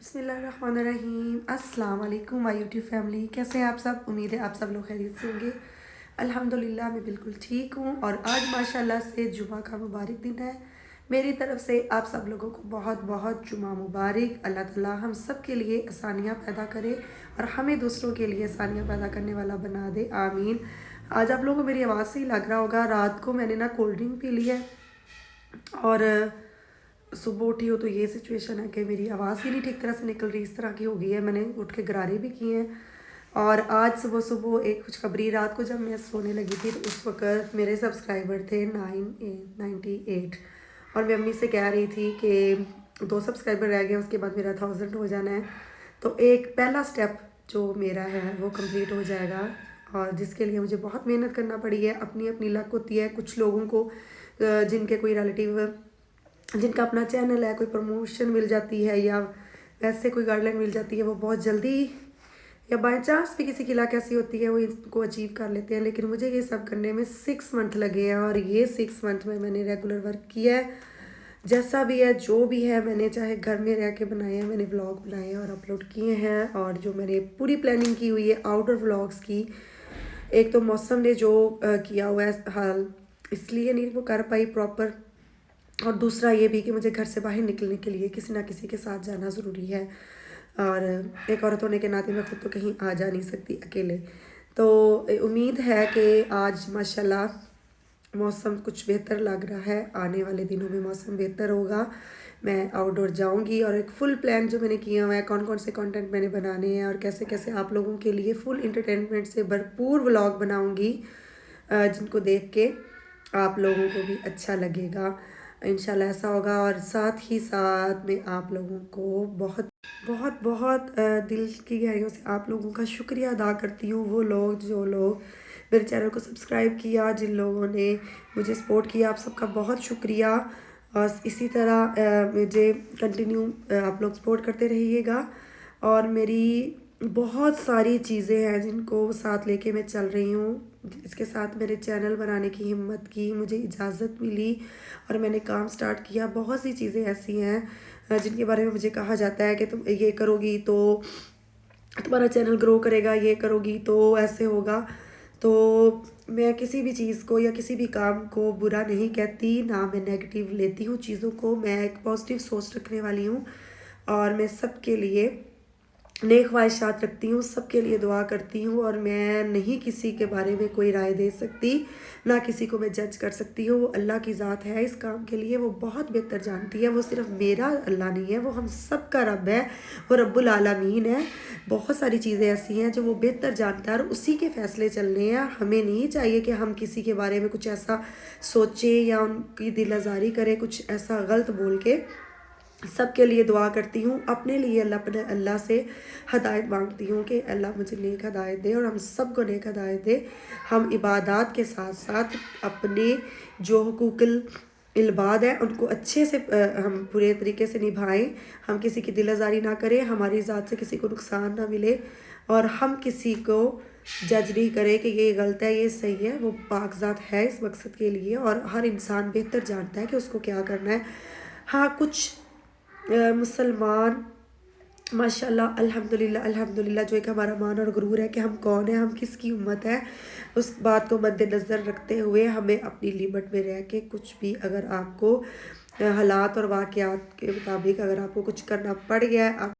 बिस्मिल्लाहिर्रहमानिर्रहीम। अस्सलाम वालेकुम माय यूट्यूब फैमिली, कैसे हैं आप सब। उम्मीद है आप सब लोग खैरियत से होंगे। अल्हम्दुलिल्लाह मैं बिल्कुल ठीक हूँ और आज माशाल्लाह से जुमा का मुबारक दिन है। मेरी तरफ से आप सब लोगों को बहुत बहुत जुमा मुबारक। अल्लाह ताला हम सब के लिए आसानियाँ पैदा करे और हमें दूसरों के लिए आसानियाँ पैदा करने वाला बना दे, आमीन। आज आप लोगों को मेरी आवाज़ से ही लग रहा होगा, रात को मैंने ना कोल्ड ड्रिंक पी ली है और सुबह उठी हो तो ये सिचुएशन है कि मेरी आवाज़ ही नहीं ठीक तरह से निकल रही, इस तरह की हो गई है। मैंने उठ के गरारे भी किए हैं और आज सुबह सुबह एक खुशखबरी, रात को जब मैं सोने लगी थी तो उस वक़्त मेरे सब्सक्राइबर थे 998 और मैं अम्मी से कह रही थी कि 2 सब्सक्राइबर रह गए, उसके बाद मेरा 1000 हो जाना है। तो एक पहला स्टेप जो मेरा है वो कंप्लीट हो जाएगा और जिसके लिए मुझे बहुत मेहनत करना पड़ी है। अपनी अपनी लक होती है। कुछ लोगों को जिनके कोई रिलेटिव, जिनका अपना चैनल है, कोई प्रमोशन मिल जाती है या वैसे कोई गाइडलाइन मिल जाती है, वो बहुत जल्दी या बाय चांस भी किसी की लाक ऐसी होती है वो इसको अचीव कर लेते हैं। लेकिन मुझे ये सब करने में 6 मंथ लगे हैं और ये 6 मंथ में मैंने रेगुलर वर्क किया है। जैसा भी है, जो भी है, मैंने चाहे घर में रह के बनाए हैं, मैंने व्लॉग बनाए हैं और अपलोड किए हैं। और जो मैंने पूरी प्लानिंग की हुई है आउटडोर व्लॉग्स की, एक तो मौसम ने जो किया हुआ है हाल, इसलिए नहीं वो कर पाई प्रॉपर, और दूसरा ये भी कि मुझे घर से बाहर निकलने के लिए किसी ना किसी के साथ जाना ज़रूरी है और एक औरत होने के नाते मैं खुद तो कहीं आ जा नहीं सकती अकेले। तो उम्मीद है कि आज माशाल्लाह मौसम कुछ बेहतर लग रहा है। आने वाले दिनों में मौसम बेहतर होगा, मैं आउटडोर जाऊंगी और एक फुल प्लान जो मैंने किया हुआ है, कौन कौन से कंटेंट मैंने बनाने हैं और कैसे कैसे आप लोगों के लिए फुल इंटरटेनमेंट से भरपूर व्लॉग बनाऊंगी जिनको देख के आप लोगों को भी अच्छा लगेगा। इंशाल्लाह ऐसा होगा। और साथ ही साथ मैं आप लोगों को बहुत बहुत बहुत दिल की गहराइयों से आप लोगों का शुक्रिया अदा करती हूँ। वो लोग जो लोग मेरे चैनल को सब्सक्राइब किया, जिन लोगों ने मुझे सपोर्ट किया, आप सबका बहुत शुक्रिया। और इसी तरह मुझे कंटिन्यू आप लोग सपोर्ट करते रहिएगा। और मेरी बहुत सारी चीज़ें हैं जिनको साथ लेके मैं चल रही हूँ। इसके साथ मेरे चैनल बनाने की हिम्मत की, मुझे इजाज़त मिली और मैंने काम स्टार्ट किया। बहुत सी चीज़ें ऐसी हैं जिनके बारे में मुझे कहा जाता है कि तुम ये करोगी तो तुम्हारा चैनल ग्रो करेगा, ये करोगी तो ऐसे होगा। तो मैं किसी भी चीज़ को या किसी भी काम को बुरा नहीं कहती, ना मैं नेगेटिव लेती हूँ चीज़ों को। मैं एक पॉजिटिव सोच रखने वाली हूँ और मैं सबके लिए नेक ख्वाहिशात रखती हूँ, सबके लिए दुआ करती हूँ। और मैं नहीं किसी के बारे में कोई राय दे सकती, ना किसी को मैं जज कर सकती हूँ। वो अल्लाह की ज़ात है इस काम के लिए, वो बहुत बेहतर जानती है। वो सिर्फ मेरा अल्लाह नहीं है, वो हम सब का रब है, वो रब्बुल आलमीन है। बहुत सारी चीज़ें ऐसी हैं जो वो बेहतर जानता है और उसी के फ़ैसले चलने हैं। हमें नहीं चाहिए कि हम किसी के बारे में कुछ ऐसा सोचें या उनकी दिल आज़ारी करें कुछ ऐसा गलत बोल के। सबके लिए दुआ करती हूँ, अपने लिए अल्लाह से हदायत मांगती हूँ कि अल्लाह मुझे नेक हदायत दे और हम सब को नेक हदायत दे। हम इबादत के साथ साथ अपने जो हुकूकुल इबाद है उनको अच्छे से हम पूरे तरीके से निभाएं। हम किसी की दिल आज़ारी ना करें, हमारी ज़ात से किसी को नुकसान ना मिले और हम किसी को जज नहीं करें कि ये गलत है ये सही है। वो पाक ज़ात है इस मकसद के लिए और हर इंसान बेहतर जानता है कि उसको क्या करना है। हाँ, कुछ मुसलमान माशाल्लाह अल्हम्दुलिल्लाह अल्हम्दुलिल्लाह जो एक हमारा मान और गुरूर है कि हम कौन है, हम किसकी उम्मत है, उस बात को मद्देनज़र रखते हुए हमें अपनी लिमिट में रह के कुछ भी, अगर आपको हालात और वाक़यात के मुताबिक अगर आपको कुछ करना पड़ गया है, आप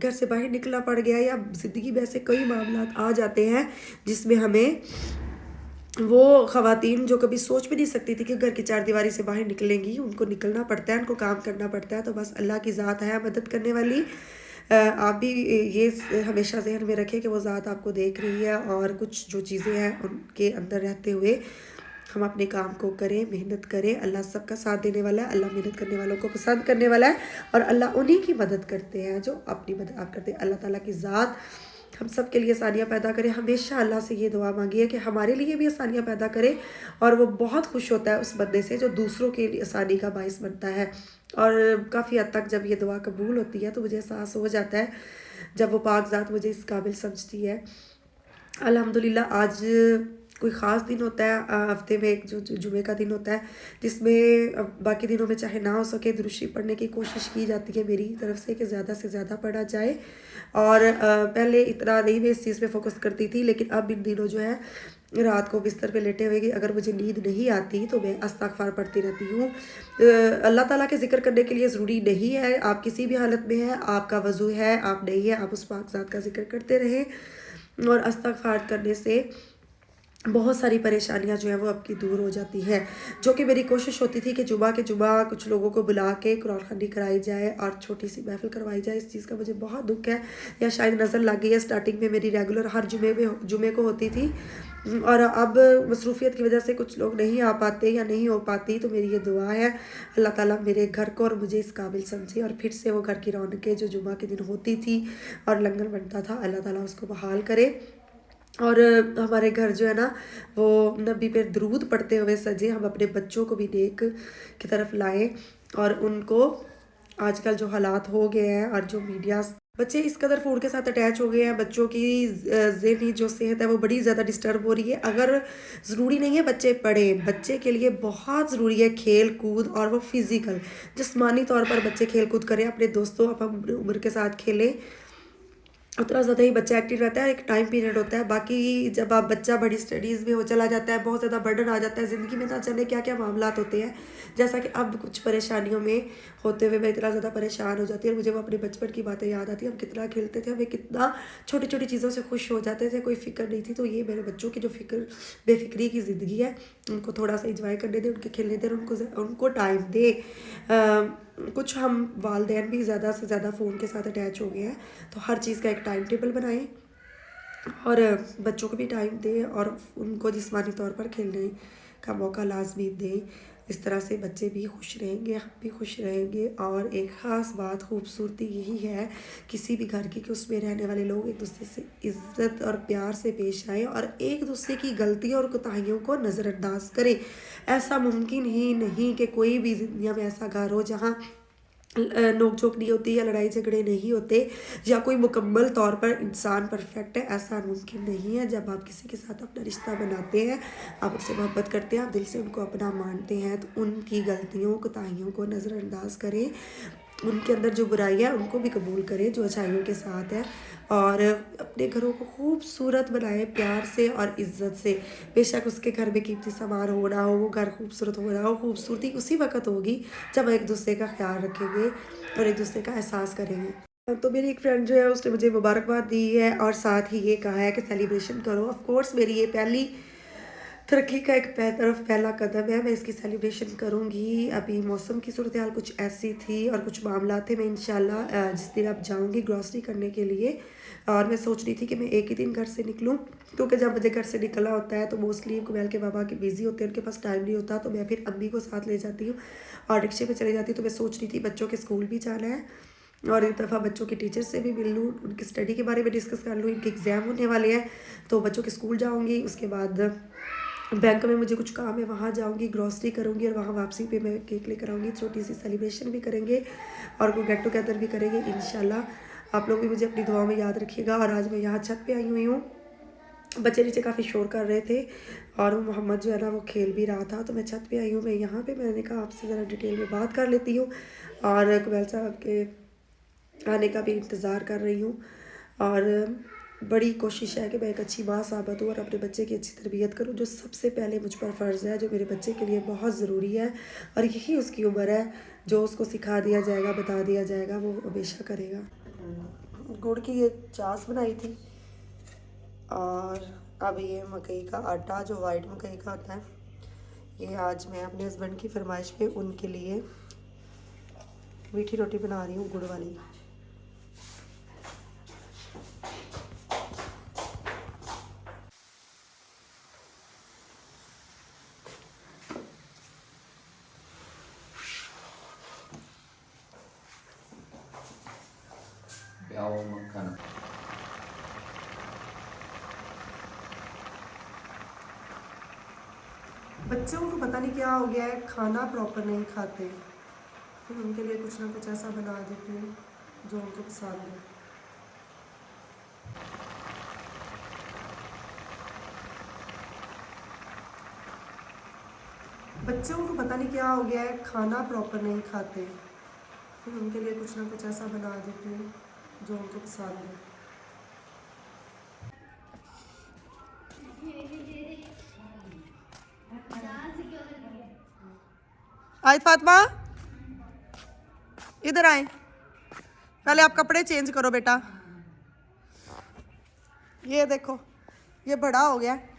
घर से बाहर निकलना पड़ गया है या ज़िंदगी में ऐसे कई मामलात आ जाते हैं जिसमें हमें वो ख़वातीन जो कभी सोच भी नहीं सकती थी कि घर की चारदीवारी से बाहर निकलेंगी, उनको निकलना पड़ता है, उनको काम करना पड़ता है। तो बस अल्लाह की ज़ात है मदद करने वाली। आप भी ये हमेशा ज़हन में रखें कि वो ज़ात आपको देख रही है और कुछ जो चीज़ें हैं उनके अंदर रहते हुए हम अपने काम को करें, मेहनत करें। अल्लाह सबका साथ देने वाला है, अल्लाह मेहनत करने वालों को पसंद करने वाला है और अल्लाह उन्हीं की मदद करते हैं जो अपनी मदद आप करते हैं। अल्लाह ताला की ज़ात हम सब के लिए आसानियाँ पैदा करे। हमेशा अल्लाह से ये दुआ मांगी है कि हमारे लिए भी आसानियाँ पैदा करे और वो बहुत खुश होता है उस बंदे से जो दूसरों के लिए आसानी का बाइस बनता है। और काफ़ी हद तक जब ये दुआ कबूल होती है तो मुझे एहसास हो जाता है, जब वो पाक ज़ात मुझे इस काबिल समझती है। अल्हम्दुलिल्लाह आज कोई ख़ास दिन होता है हफ्ते में एक जो जुमे का दिन होता है, जिसमें बाकी दिनों में चाहे ना हो सके दुरूद शरीफ पढ़ने की कोशिश की जाती है मेरी तरफ से कि ज़्यादा पढ़ा जाए। और पहले इतना नहीं मैं इस चीज़ पे फोकस करती थी, लेकिन अब इन दिनों जो है रात को बिस्तर पे लेटे हुए कि अगर मुझे नींद नहीं आती तो मैं इस्तग़फ़ार पढ़ती रहती हूँ। अल्लाह ताला के ज़िक्र करने के लिए ज़रूरी नहीं है आप किसी भी हालत में हैं, आपका वज़ू है, आप नहीं है, आप उस पाक ज़ात का ज़िक्र करते रहें और इस्तग़फ़ार करने से बहुत सारी परेशानियां जो है वो आपकी दूर हो जाती हैं। जो कि मेरी कोशिश होती थी कि जुमा के जुमा कुछ लोगों को बुला के कुरान ख़वानी कराई जाए और छोटी सी महफ़िल करवाई जाए। इस चीज़ का मुझे बहुत दुख है, या शायद नज़र लग गई है। स्टार्टिंग में मेरी रेगुलर हर जुमे को होती थी, और अब मसरूफ़ियत की वजह से कुछ लोग नहीं आ पाते या नहीं हो पाती। तो मेरी ये दुआ है अल्लाह ताला मेरे घर को और मुझे इस काबिल समझे, और फिर से वो घर की रौनकें जो जुमा के दिन होती थी और लंगर बनता था, अल्लाह ताला उसको बहाल करे। और हमारे घर जो है ना वो नबी पे दरूद पढ़ते हुए सजे। हम अपने बच्चों को भी नेक की तरफ लाएं, और उनको आजकल जो हालात हो गए हैं और जो मीडिया, बच्चे इस कदर फ़ोन के साथ अटैच हो गए हैं, बच्चों की ज़हनी जो सेहत है वो बड़ी ज़्यादा डिस्टर्ब हो रही है। अगर ज़रूरी नहीं है बच्चे पढ़ें, बच्चे के लिए बहुत ज़रूरी है खेल कूद, और वो फिज़िकल जिस्मानी तौर पर बच्चे खेल कूद करें, अपने दोस्तों अपनी उम्र के साथ खेलें, उतना ज़्यादा ही बच्चा एक्टिव रहता है। एक टाइम पीरियड होता है, बाकी जब आप बच्चा बड़ी स्टडीज़ में वो चला जाता है, बहुत ज़्यादा बर्डन आ जाता है ज़िंदगी में, ना जाने क्या क्या मामलात होते हैं। जैसा कि अब कुछ परेशानियों में होते हुए मैं इतना ज़्यादा परेशान हो जाती हूँ, और मुझे वो अपने बचपन की बातें याद आती हैं। हम कितना खेलते थे, हमें कितना छोटी छोटी चीज़ों से खुश हो जाते थे, कोई फ़िक्र नहीं थी। तो ये मेरे बच्चों की जो बेफिक्री की ज़िंदगी है, उनको थोड़ा सा इंजॉय करने दें, उनके खेलने दें, उनको टाइम दें। कुछ हम वालदैन भी ज़्यादा से ज़्यादा फ़ोन के साथ अटैच हो गए हैं, तो हर चीज़ का एक टाइम टेबल बनाएं और बच्चों को भी टाइम दें, और उनको जिस्मानी तौर पर खेलने का मौका लाजमी दें। इस तरह से बच्चे भी खुश रहेंगे, हम भी खुश रहेंगे। और एक ख़ास बात खूबसूरती यही है किसी भी घर की कि उसमें रहने वाले लोग एक दूसरे से इज़्ज़त और प्यार से पेश आएँ, और एक दूसरे की गलतियों और कोताहियों को नज़रअंदाज करें। ऐसा मुमकिन ही नहीं कि कोई भी दुनिया में ऐसा घर हो जहाँ नोक झोंक नहीं होती या लड़ाई झगड़े नहीं होते, या कोई मुकम्मल तौर पर इंसान परफेक्ट है, ऐसा मुमकिन नहीं है। जब आप किसी के साथ अपना रिश्ता बनाते हैं, आप उससे मोहब्बत करते हैं, आप दिल से उनको अपना मानते हैं, तो उनकी गलतियों कोताहियों को नज़रअंदाज करें, उनके अंदर जो बुराई है उनको भी कबूल करें जो अच्छाइयों के साथ है, और अपने घरों को खूबसूरत बनाएं प्यार से और इज़्ज़त से। बेशक उसके घर में कीमती सामान हो ना हो, वो घर खूबसूरत हो ना हो, खूबसूरती उसी वक्त होगी जब एक दूसरे का ख्याल रखेंगे और एक दूसरे का एहसास करेंगे। तो मेरी एक फ्रेंड जो है उसने मुझे मुबारकबाद दी है, और साथ ही ये कहा है कि सेलिब्रेशन करो। ऑफ कोर्स मेरी ये पहली तरक्की का एक पहला कदम है, मैं इसकी सेलिब्रेशन करूँगी। अभी मौसम की सूरत हाल कुछ ऐसी थी और कुछ मामला थे। मैं इंशाल्लाह जिस दिन अब जाऊँगी ग्रॉसरी करने के लिए, और मैं सोच रही थी कि मैं एक ही दिन घर से निकलूँ, क्योंकि जब मुझे घर से निकलना होता है तो मोस्टली कुबैल के बाबा के बिज़ी होते हैं, उनके पास टाइम नहीं होता, तो मैं फिर अम्मी को साथ ले जाती हूँ और रिक्शे पर चले जाती हूँ। तो मैं सोच रही थी बच्चों के स्कूल भी जाना है, और एक दफ़ा बच्चों के टीचर से भी मिल लूँ, उनकी स्टडी के बारे में डिस्कस कर लूँ। इनके एग्ज़ाम होने वाले हैं, तो बच्चों के स्कूल जाऊँगी, उसके बाद बैंक में मुझे कुछ काम है, वहाँ जाऊँगी, ग्रॉसरी करूँगी, और वहाँ वापसी पे मैं केक लेकर आऊँगी। छोटी सी सेलिब्रेशन भी करेंगे और कोई गेट टुगेदर भी करेंगे इंशाल्लाह। आप लोग भी मुझे अपनी दुआओं में याद रखिएगा। और आज मैं यहाँ छत पे आई हुई हूँ, बच्चे नीचे काफ़ी शोर कर रहे थे, और मोहम्मद जो है ना वो खेल भी रहा था, तो मैं छत पे आई हूँ। मैं यहाँ पे मैंने कहा आपसे ज़रा डिटेल में बात कर लेती हूँ, और कुबैल साहब के आने का भी इंतज़ार कर रही हूँ। और बड़ी कोशिश है कि मैं एक अच्छी माँ साबित हूँ और अपने बच्चे की अच्छी तरबियत करूँ, जो सबसे पहले मुझ पर फ़र्ज़ है, जो मेरे बच्चे के लिए बहुत ज़रूरी है, और यही उसकी उम्र है। जो उसको सिखा दिया जाएगा, बता दिया जाएगा, वो हमेशा करेगा। गुड़ की ये चास बनाई थी, और अब ये मकई का आटा जो वाइट मकई का होता है, ये आज मैं अपने हस्बैंड की फरमाइश पे उनके लिए मीठी रोटी बना रही हूँ गुड़ वाली। बच्चों को पता नहीं क्या हो गया है, खाना प्रॉपर नहीं खाते, फिर उनके लिए कुछ ना कुछ ऐसा बना देते हैं जो उनको पसंद है। बच्चों को पता नहीं क्या हो गया है, खाना प्रॉपर नहीं खाते। फिर उनके लिए कुछ ना कुछ ऐसा बना देते हैं जो उनको पसंद है। आज फातिमा इधर आए, पहले आप कपड़े चेंज करो बेटा। ये देखो ये बड़ा हो गया क्या?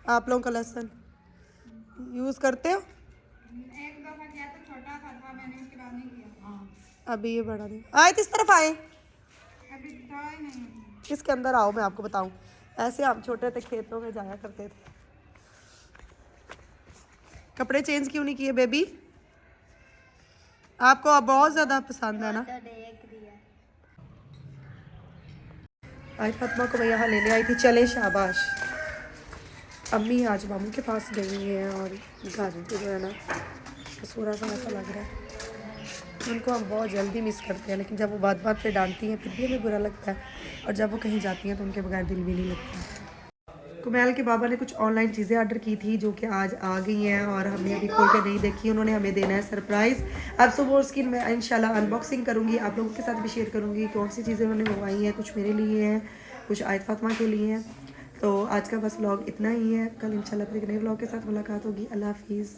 आप लोगों का लहसुन यूज करते हो? एक दफा किया तो छोटा था, मैंने उसके बाद नहीं किया। अभी ये बड़ा नहीं आए, इस तरफ आए, अभी था ही नहीं। इसके अंदर आओ, मैं आपको बताऊं। ऐसे हम छोटे थे, खेतों में जाया करते थे। कपड़े चेंज क्यों नहीं किए बेबी? आपको अब बहुत ज्यादा पसंद है ना? आज फातिमा को मैं यहाँ लेने आई थी। चले शाबाश। अम्मी आज मामू के पास गई हैं और घर जो है ना सूरा सा ऐसा लग रहा है। उनको हम बहुत जल्दी मिस करते हैं, लेकिन जब वो बात बात पे डांटती हैं फिर भी हमें बुरा लगता है, और जब वो कहीं जाती हैं तो उनके बगैर दिल भी नहीं लगता। कुमैल के बाबा ने कुछ ऑनलाइन चीज़ें ऑर्डर की थी जो कि आज आ गई हैं और हमने अभी खोल के नहीं देखी। उन्होंने हमें देना है सरप्राइज़। अब सुबह उसकी मैं इंशाल्लाह अनबॉक्सिंग करूँगी, आप लोगों के साथ भी शेयर करूँगी कौन सी चीज़ें उन्होंने मंगवाई हैं। कुछ मेरे लिए हैं, कुछ आयत फातिमा के लिए हैं। तो आज का बस व्लॉग इतना ही है। कल इंशाल्लाह फिर एक नए व्लॉग के साथ मुलाकात होगी। अल्लाह हाफिज़।